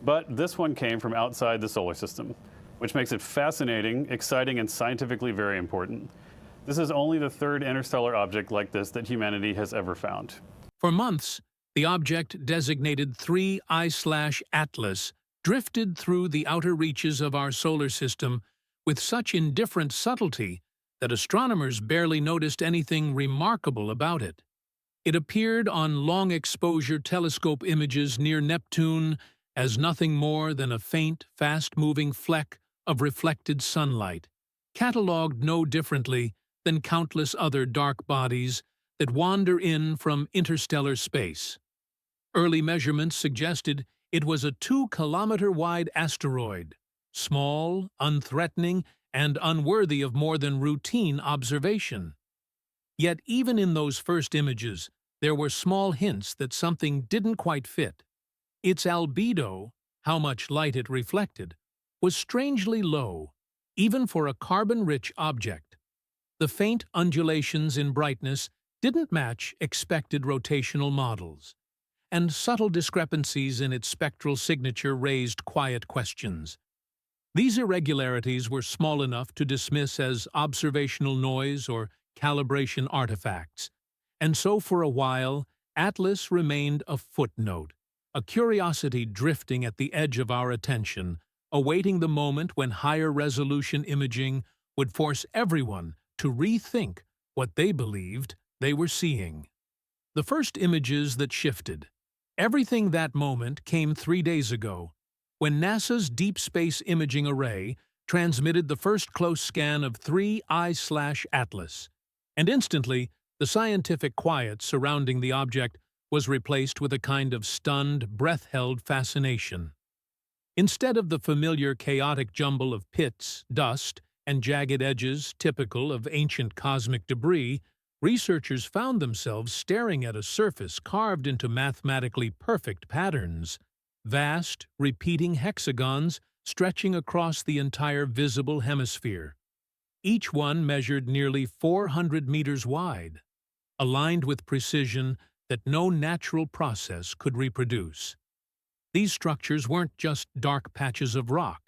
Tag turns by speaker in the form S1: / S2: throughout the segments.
S1: But this one came from outside the solar system, which makes it fascinating, exciting, and scientifically very important. This is only the third interstellar object like this that humanity has ever found.
S2: For months, the object designated 3I/Atlas drifted through the outer reaches of our solar system with such indifferent subtlety that astronomers barely noticed anything remarkable about it. It appeared on long-exposure telescope images near Neptune as nothing more than a faint, fast-moving fleck of reflected sunlight, catalogued no differently than countless other dark bodies that wander in from interstellar space. Early measurements suggested it was a 2-kilometer-wide asteroid, small, unthreatening, and unworthy of more than routine observation. Yet even in those first images, there were small hints that something didn't quite fit. Its albedo, how much light it reflected, was strangely low, even for a carbon-rich object. The faint undulations in brightness didn't match expected rotational models, and subtle discrepancies in its spectral signature raised quiet questions. These irregularities were small enough to dismiss as observational noise or calibration artifacts, and so for a while, Atlas remained a footnote, a curiosity drifting at the edge of our attention, awaiting the moment when higher-resolution imaging would force everyone to rethink what they believed they were seeing. The first images that shifted. Everything that moment came 3 days ago, when NASA's Deep Space Imaging Array transmitted the first close scan of 3I/Atlas, and instantly, the scientific quiet surrounding the object was replaced with a kind of stunned, breath-held fascination. Instead of the familiar chaotic jumble of pits, dust, and jagged edges typical of ancient cosmic debris, researchers found themselves staring at a surface carved into mathematically perfect patterns, vast, repeating hexagons stretching across the entire visible hemisphere. Each one measured nearly 400 meters wide, aligned with precision that no natural process could reproduce. These structures weren't just dark patches of rock.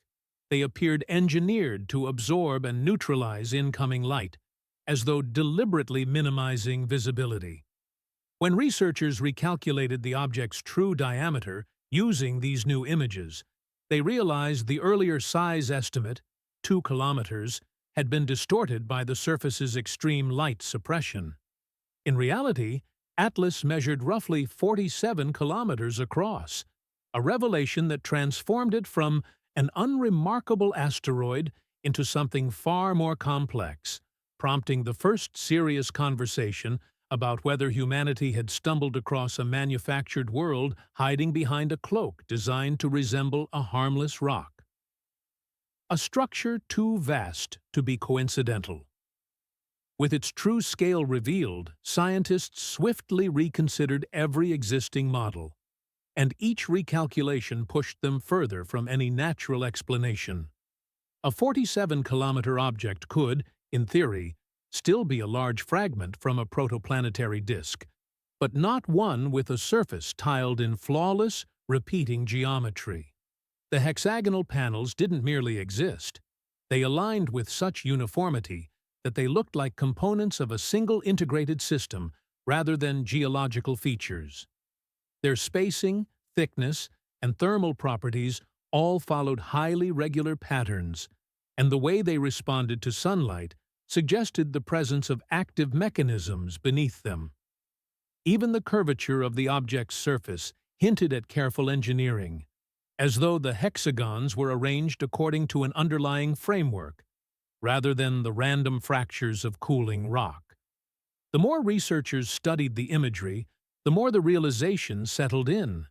S2: They appeared engineered to absorb and neutralize incoming light, as though deliberately minimizing visibility. When researchers recalculated the object's true diameter using these new images, they realized the earlier size estimate, 2 kilometers, had been distorted by the surface's extreme light suppression. In reality, Atlas measured roughly 47 kilometers across, a revelation that transformed it from an unremarkable asteroid into something far more complex, prompting the first serious conversation about whether humanity had stumbled across a manufactured world hiding behind a cloak designed to resemble a harmless rock. A structure too vast to be coincidental. With its true scale revealed, scientists swiftly reconsidered every existing model, and each recalculation pushed them further from any natural explanation. A 47-kilometer object could, in theory, still be a large fragment from a protoplanetary disk, but not one with a surface tiled in flawless, repeating geometry. The hexagonal panels didn't merely exist. They aligned with such uniformity that they looked like components of a single integrated system rather than geological features. Their spacing, thickness, and thermal properties all followed highly regular patterns, and the way they responded to sunlight suggested the presence of active mechanisms beneath them. Even the curvature of the object's surface hinted at careful engineering, as though the hexagons were arranged according to an underlying framework, rather than the random fractures of cooling rock. The more researchers studied the imagery, the more the realization settled in.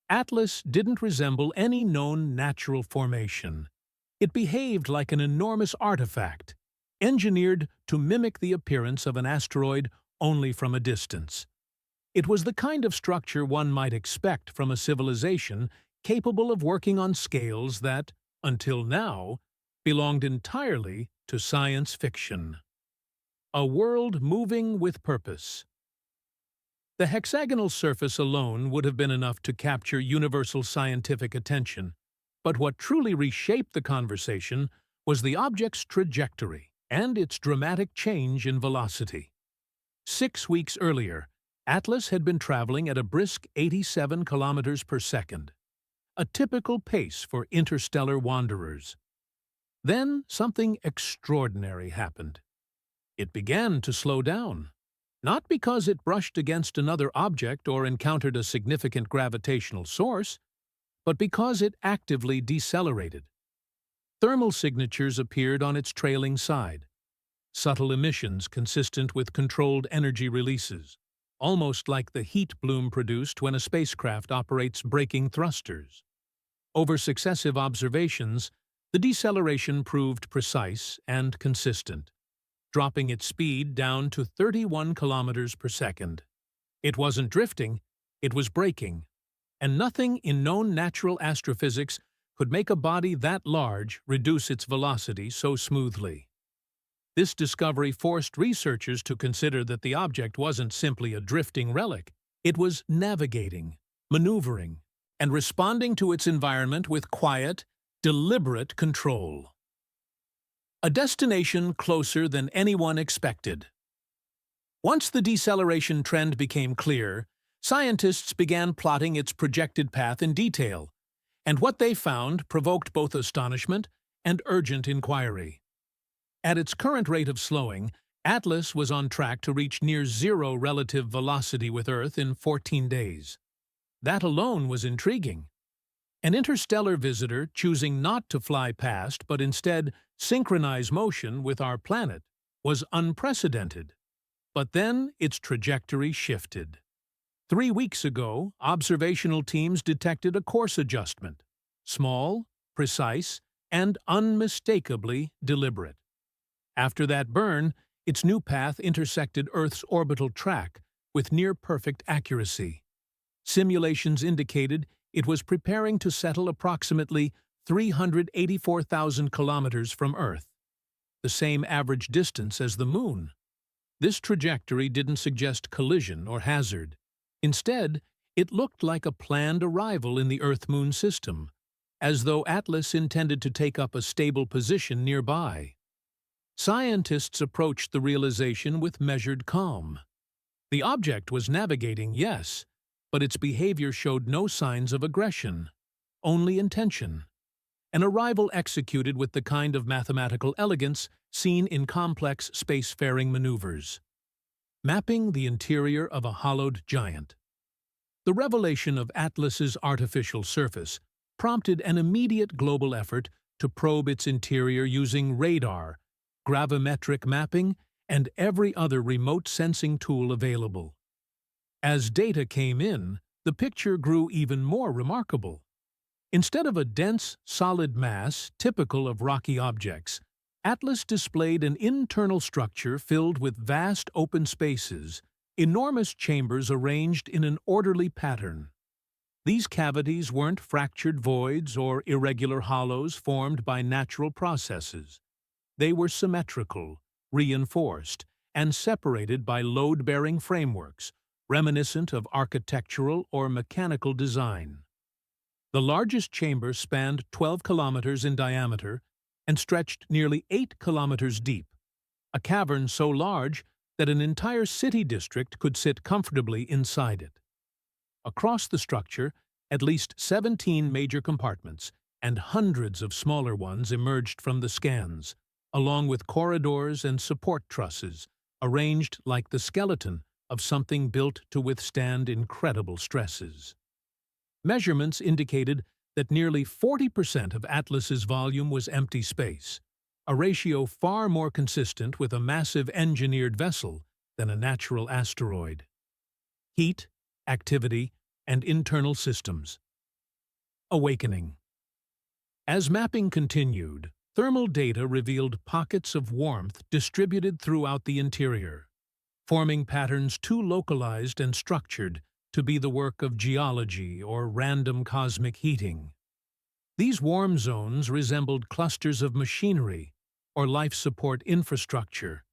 S2: Atlas didn't resemble any known natural formation. It behaved like an enormous artifact, engineered to mimic the appearance of an asteroid only from a distance. It was the kind of structure one might expect from a civilization capable of working on scales that, until now, belonged entirely to science fiction. A world moving with purpose. The hexagonal surface alone would have been enough to capture universal scientific attention, but what truly reshaped the conversation was the object's trajectory and its dramatic change in velocity. 6 weeks earlier, Atlas had been traveling at a brisk 87 kilometers per second, a typical pace for interstellar wanderers. Then something extraordinary happened. It began to slow down, not because it brushed against another object or encountered a significant gravitational source, but because it actively decelerated. Thermal signatures appeared on its trailing side, subtle emissions consistent with controlled energy releases, almost like the heat bloom produced when a spacecraft operates braking thrusters. Over successive observations, the deceleration proved precise and consistent, dropping its speed down to 31 kilometers per second. It wasn't drifting, it was braking, and nothing in known natural astrophysics could make a body that large reduce its velocity so smoothly. This discovery forced researchers to consider that the object wasn't simply a drifting relic. It was navigating, maneuvering, and responding to its environment with quiet, deliberate control. A destination closer than anyone expected. Once the deceleration trend became clear, scientists began plotting its projected path in detail, and what they found provoked both astonishment and urgent inquiry. At its current rate of slowing, Atlas was on track to reach near zero relative velocity with Earth in 14 days. That alone was intriguing. An interstellar visitor choosing not to fly past but instead synchronize motion with our planet was unprecedented. But then its trajectory shifted. 3 weeks ago, observational teams detected a course adjustment, small, precise, and unmistakably deliberate. After that burn, its new path intersected Earth's orbital track with near-perfect accuracy. Simulations indicated it was preparing to settle approximately 384,000 kilometers from Earth, the same average distance as the Moon. This trajectory didn't suggest collision or hazard. Instead, it looked like a planned arrival in the Earth-Moon system, as though Atlas intended to take up a stable position nearby. Scientists approached the realization with measured calm. The object was navigating, yes, but its behavior showed no signs of aggression, only intention. An arrival executed with the kind of mathematical elegance seen in complex spacefaring maneuvers. Mapping the interior of a hollowed giant. The revelation of Atlas's artificial surface prompted an immediate global effort to probe its interior using radar, gravimetric mapping, and every other remote sensing tool available. As data came in, the picture grew even more remarkable. Instead of a dense, solid mass typical of rocky objects, Atlas displayed an internal structure filled with vast open spaces, enormous chambers arranged in an orderly pattern. These cavities weren't fractured voids or irregular hollows formed by natural processes. They were symmetrical, reinforced, and separated by load-bearing frameworks, reminiscent of architectural or mechanical design. The largest chamber spanned 12 kilometers in diameter and stretched nearly 8 kilometers deep, a cavern so large that an entire city district could sit comfortably inside it. Across the structure, at least 17 major compartments and hundreds of smaller ones emerged from the scans, along with corridors and support trusses, arranged like the skeleton of something built to withstand incredible stresses. Measurements indicated that nearly 40% of Atlas's volume was empty space, a ratio far more consistent with a massive engineered vessel than a natural asteroid. Heat, activity, and internal systems. Awakening. As mapping continued, thermal data revealed pockets of warmth distributed throughout the interior, forming patterns too localized and structured to be the work of geology or random cosmic heating. These warm zones resembled clusters of machinery or life support infrastructure,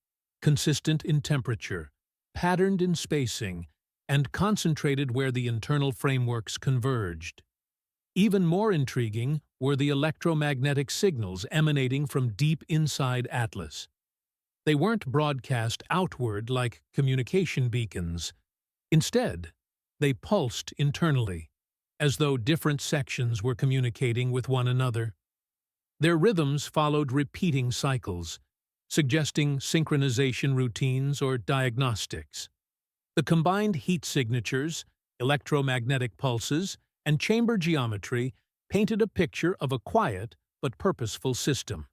S2: consistent in temperature, patterned in spacing, and concentrated where the internal frameworks converged. Even more intriguing were the electromagnetic signals emanating from deep inside Atlas. They weren't broadcast outward like communication beacons. Instead, they pulsed internally, as though different sections were communicating with one another. Their rhythms followed repeating cycles, suggesting synchronization routines or diagnostics. The combined heat signatures, electromagnetic pulses, and chamber geometry painted a picture of a quiet but purposeful system.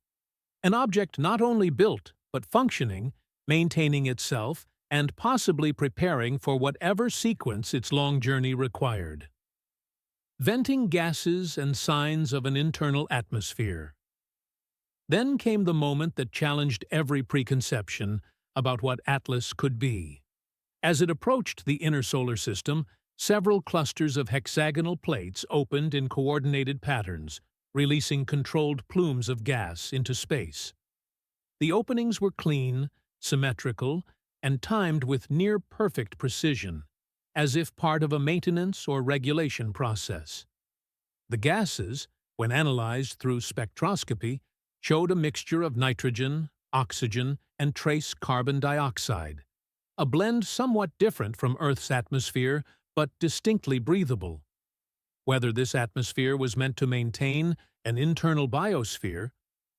S2: An object not only built but functioning, maintaining itself, and possibly preparing for whatever sequence its long journey required. Venting gases and signs of an internal atmosphere. Then came the moment that challenged every preconception about what Atlas could be. As it approached the inner solar system, several clusters of hexagonal plates opened in coordinated patterns, releasing controlled plumes of gas into space. The openings were clean, symmetrical, and timed with near-perfect precision, as if part of a maintenance or regulation process. The gases, when analyzed through spectroscopy, showed a mixture of nitrogen, oxygen, and trace carbon dioxide, a blend somewhat different from Earth's atmosphere but distinctly breathable. Whether this atmosphere was meant to maintain an internal biosphere,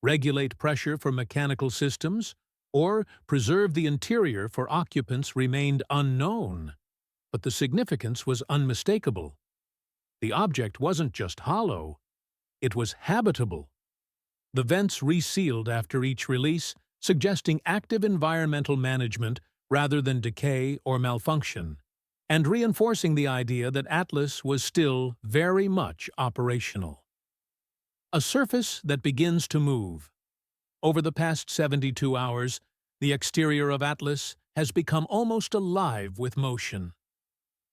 S2: regulate pressure for mechanical systems, or preserve the interior for occupants remained unknown, but the significance was unmistakable. The object wasn't just hollow, it was habitable. The vents resealed after each release, suggesting active environmental management rather than decay or malfunction, and reinforcing the idea that Atlas was still very much operational. A surface that begins to move. Over the past 72 hours, the exterior of Atlas has become almost alive with motion.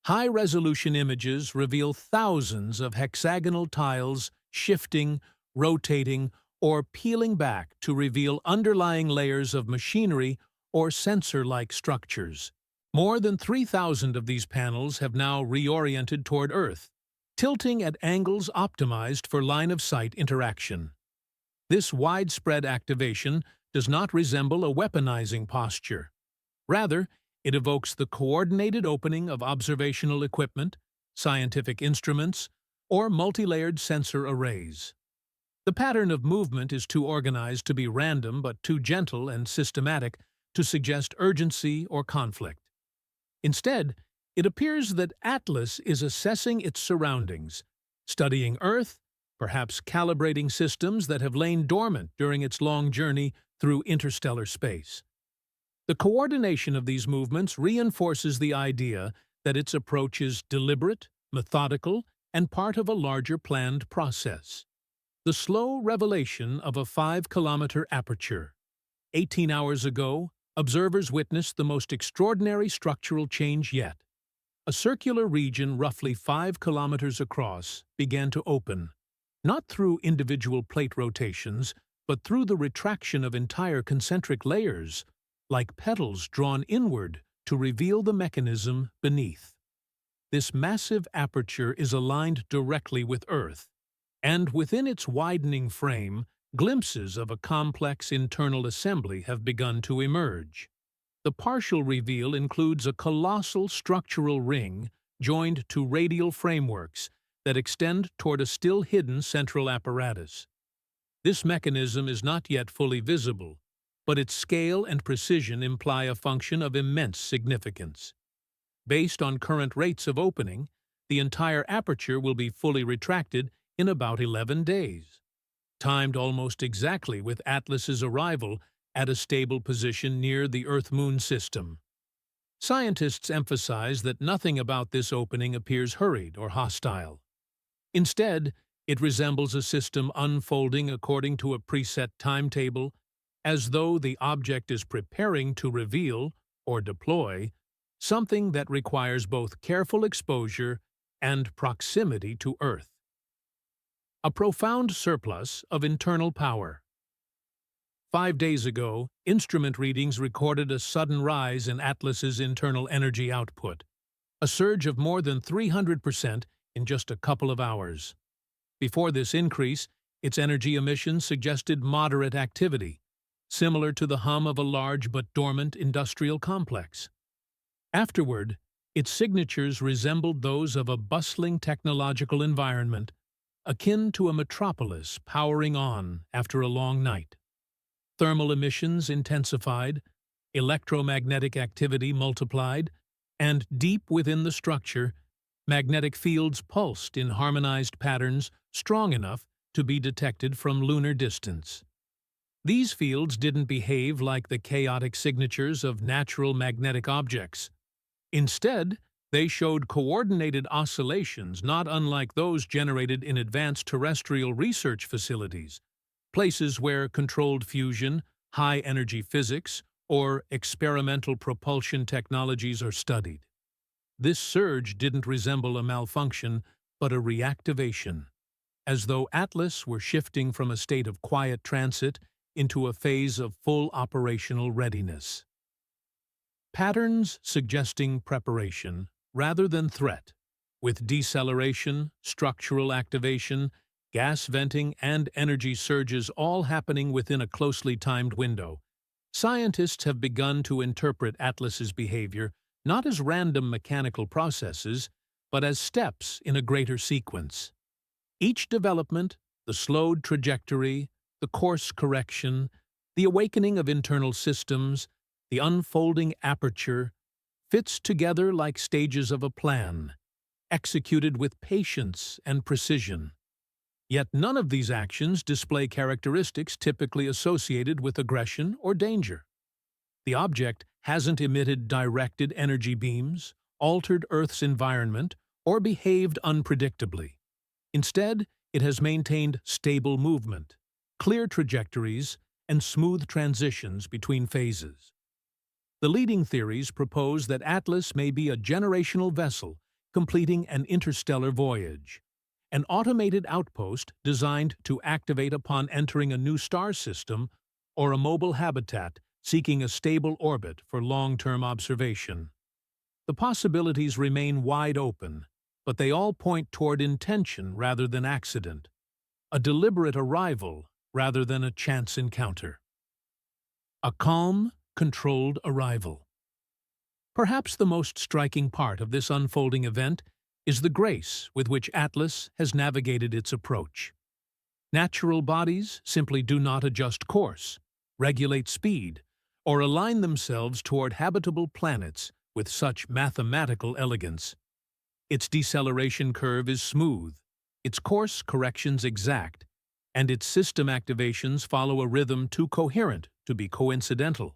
S2: High-resolution images reveal thousands of hexagonal tiles shifting, rotating, or peeling back to reveal underlying layers of machinery or sensor-like structures. More than 3,000 of these panels have now reoriented toward Earth, tilting at angles optimized for line-of-sight interaction. This widespread activation does not resemble a weaponizing posture. Rather, it evokes the coordinated opening of observational equipment, scientific instruments, or multi-layered sensor arrays. The pattern of movement is too organized to be random but too gentle and systematic to suggest urgency or conflict. Instead, it appears that Atlas is assessing its surroundings, studying Earth, perhaps calibrating systems that have lain dormant during its long journey through interstellar space. The coordination of these movements reinforces the idea that its approach is deliberate, methodical, and part of a larger planned process. The slow revelation of a 5-kilometer aperture. 18 hours ago, observers witnessed the most extraordinary structural change yet. A circular region roughly 5 kilometers across began to open, not through individual plate rotations, but through the retraction of entire concentric layers, like petals drawn inward to reveal the mechanism beneath. This massive aperture is aligned directly with Earth, and within its widening frame, glimpses of a complex internal assembly have begun to emerge. The partial reveal includes a colossal structural ring joined to radial frameworks that extend toward a still-hidden central apparatus. This mechanism is not yet fully visible, but its scale and precision imply a function of immense significance. Based on current rates of opening, the entire aperture will be fully retracted in about 11 days, timed almost exactly with Atlas's arrival at a stable position near the Earth-Moon system. Scientists emphasize that nothing about this opening appears hurried or hostile. Instead, it resembles a system unfolding according to a preset timetable, as though the object is preparing to reveal, or deploy, something that requires both careful exposure and proximity to Earth. A profound surplus of internal power. 5 days ago, instrument readings recorded a sudden rise in Atlas's internal energy output, a surge of more than 300% in just a couple of hours. Before this increase, its energy emissions suggested moderate activity, similar to the hum of a large but dormant industrial complex. Afterward, its signatures resembled those of a bustling technological environment, akin to a metropolis powering on after a long night. Thermal emissions intensified, electromagnetic activity multiplied, and deep within the structure, magnetic fields pulsed in harmonized patterns strong enough to be detected from lunar distance. These fields didn't behave like the chaotic signatures of natural magnetic objects. Instead, they showed coordinated oscillations not unlike those generated in advanced terrestrial research facilities, places where controlled fusion, high-energy physics, or experimental propulsion technologies are studied. This surge didn't resemble a malfunction, but a reactivation, as though Atlas were shifting from a state of quiet transit into a phase of full operational readiness. Patterns suggesting preparation rather than threat, with deceleration, structural activation, gas venting, and energy surges all happening within a closely timed window. Scientists have begun to interpret Atlas's behavior not as random mechanical processes, but as steps in a greater sequence. Each development, the slowed trajectory, the course correction, the awakening of internal systems, the unfolding aperture, fits together like stages of a plan, executed with patience and precision. Yet none of these actions display characteristics typically associated with aggression or danger. The object hasn't emitted directed energy beams, altered Earth's environment, or behaved unpredictably. Instead, it has maintained stable movement, clear trajectories, and smooth transitions between phases. The leading theories propose that Atlas may be a generational vessel completing an interstellar voyage, an automated outpost designed to activate upon entering a new star system, or a mobile habitat seeking a stable orbit for long-term observation. The possibilities remain wide open, but they all point toward intention rather than accident, a deliberate arrival rather than a chance encounter. A calm, controlled arrival. Perhaps the most striking part of this unfolding event is the grace with which Atlas has navigated its approach. Natural bodies simply do not adjust course, regulate speed, or align themselves toward habitable planets with such mathematical elegance. Its deceleration curve is smooth, its course corrections exact, and its system activations follow a rhythm too coherent to be coincidental.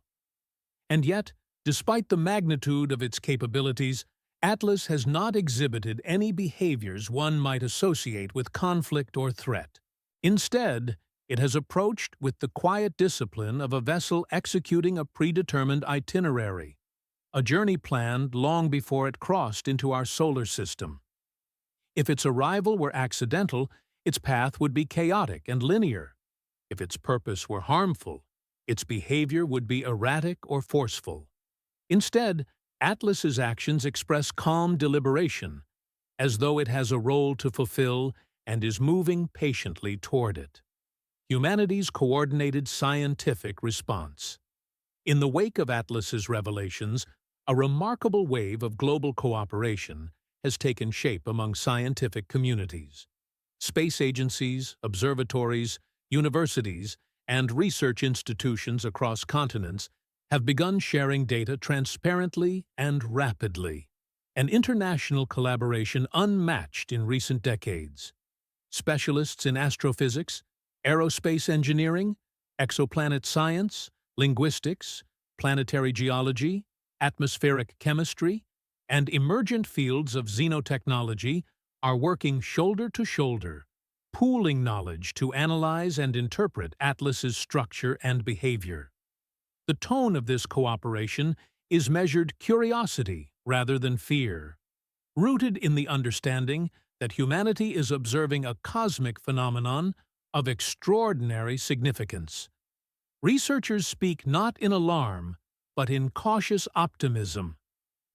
S2: And yet, despite the magnitude of its capabilities, Atlas has not exhibited any behaviors one might associate with conflict or threat. Instead, it has approached with the quiet discipline of a vessel executing a predetermined itinerary, a journey planned long before it crossed into our solar system. If its arrival were accidental, its path would be chaotic and linear. If its purpose were harmful, its behavior would be erratic or forceful. Instead, Atlas's actions express calm deliberation, as though it has a role to fulfill and is moving patiently toward it. Humanity's coordinated scientific response. In the wake of Atlas's revelations, a remarkable wave of global cooperation has taken shape among scientific communities. Space agencies, observatories, universities, and research institutions across continents have begun sharing data transparently and rapidly, an international collaboration unmatched in recent decades. Specialists in astrophysics, aerospace engineering, exoplanet science, linguistics, planetary geology, atmospheric chemistry, and emergent fields of xenotechnology are working shoulder to shoulder, pooling knowledge to analyze and interpret Atlas's structure and behavior. The tone of this cooperation is measured curiosity rather than fear, rooted in the understanding that humanity is observing a cosmic phenomenon of extraordinary significance. Researchers speak not in alarm, but in cautious optimism,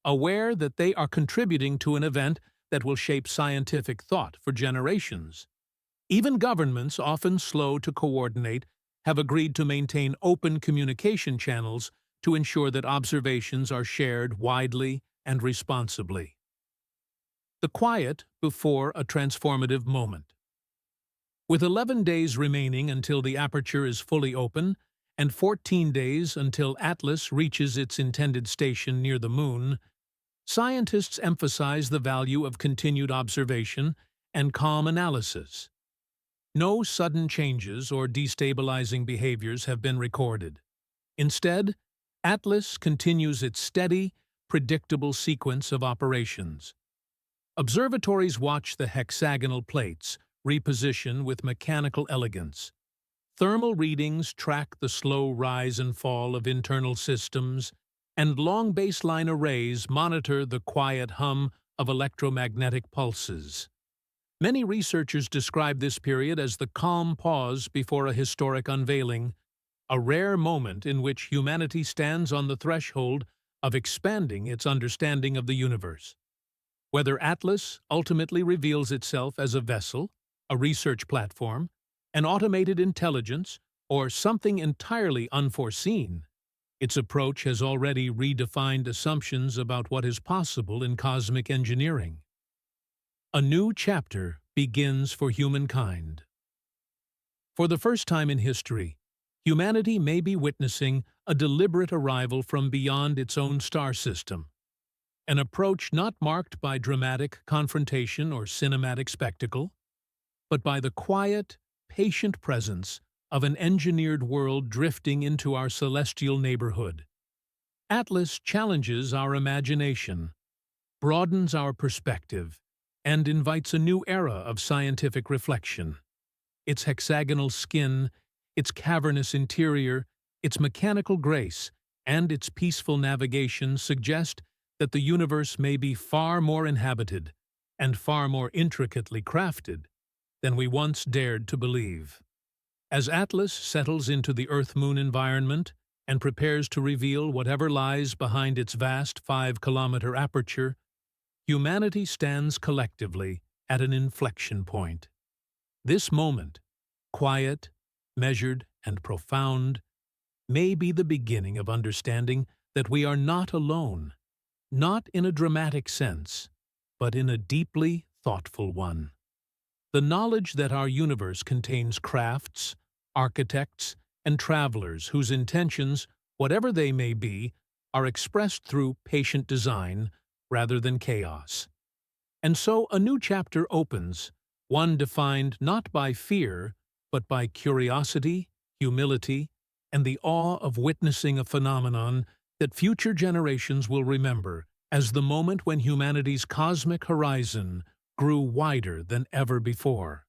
S2: aware that they are contributing to an event that will shape scientific thought for generations. Even governments, often slow to coordinate, have agreed to maintain open communication channels to ensure that observations are shared widely and responsibly. The quiet before a transformative moment. With 11 days remaining until the aperture is fully open and 14 days until Atlas reaches its intended station near the Moon, scientists emphasize the value of continued observation and calm analysis. No sudden changes or destabilizing behaviors have been recorded. Instead, Atlas continues its steady, predictable sequence of operations. Observatories watch the hexagonal plates reposition with mechanical elegance. Thermal readings track the slow rise and fall of internal systems, and long baseline arrays monitor the quiet hum of electromagnetic pulses. Many researchers describe this period as the calm pause before a historic unveiling, a rare moment in which humanity stands on the threshold of expanding its understanding of the universe. Whether Atlas ultimately reveals itself as a vessel, a research platform, an automated intelligence, or something entirely unforeseen, its approach has already redefined assumptions about what is possible in cosmic engineering. A new chapter begins for humankind. For the first time in history, humanity may be witnessing a deliberate arrival from beyond its own star system, an approach not marked by dramatic confrontation or cinematic spectacle, but by the quiet, patient presence of an engineered world drifting into our celestial neighborhood. Atlas challenges our imagination, broadens our perspective, and invites a new era of scientific reflection. Its hexagonal skin, its cavernous interior, its mechanical grace, and its peaceful navigation suggest that the universe may be far more inhabited and far more intricately crafted than we once dared to believe. As Atlas settles into the Earth-Moon environment and prepares to reveal whatever lies behind its vast 5-kilometer aperture, humanity stands collectively at an inflection point. This moment, quiet, measured, and profound, may be the beginning of understanding that we are not alone, not in a dramatic sense, but in a deeply thoughtful one. The knowledge that our universe contains crafts, architects, and travelers whose intentions, whatever they may be, are expressed through patient design rather than chaos. And so a new chapter opens, one defined not by fear, but by curiosity, humility, and the awe of witnessing a phenomenon that future generations will remember as the moment when humanity's cosmic horizon grew wider than ever before.